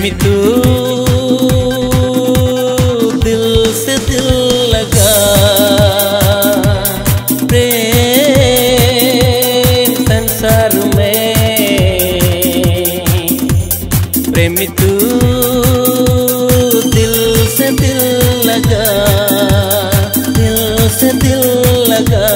प्रेमी तू दिल से दिल लगा, प्रेम संसार में। प्रेमी तू दिल से दिल लगा, दिल से दिल लगा।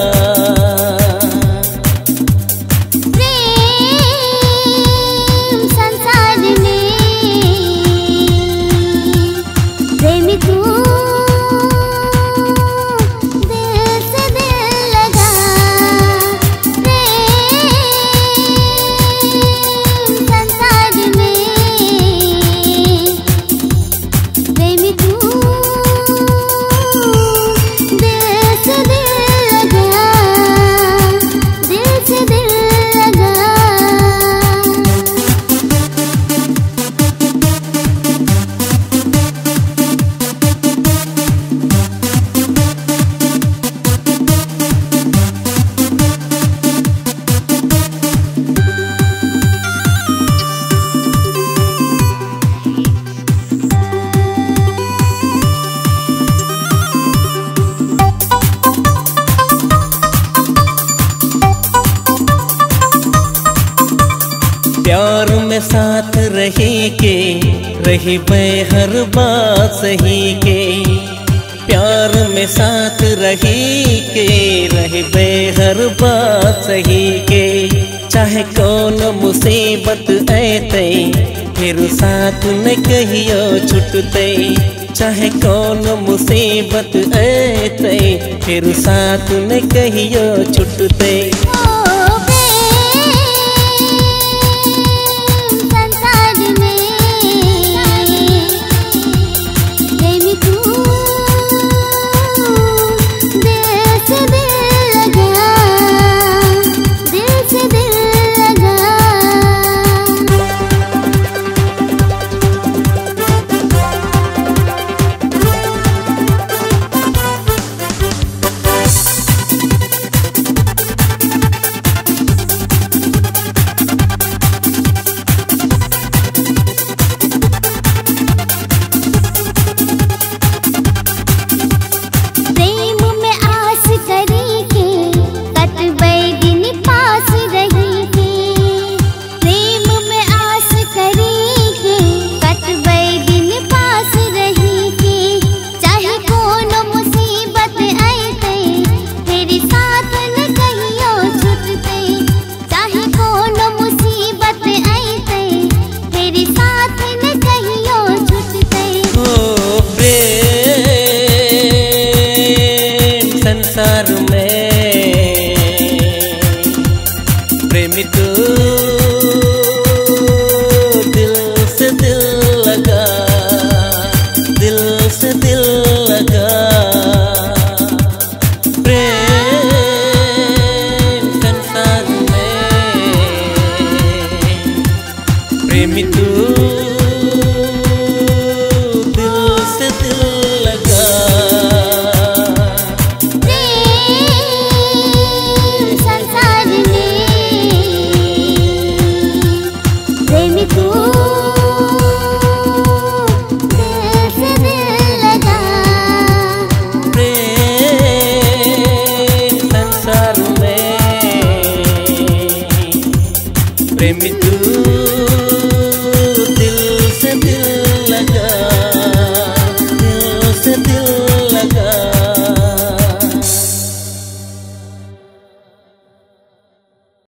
प्यार में साथ रही के रही हर बात सही के, प्यार में साथ रही के रही हर बात सही के। चाहे कौन मुसीबत आते फिर साथ न कहियो छुटते, चाहे कौन मुसीबत आते फिर साथ न कहियो छुटते। संसार में प्रेमी तू दिल से दिल लगा, दिल से दिल लगा। प्रेम संसार में प्रेमी तू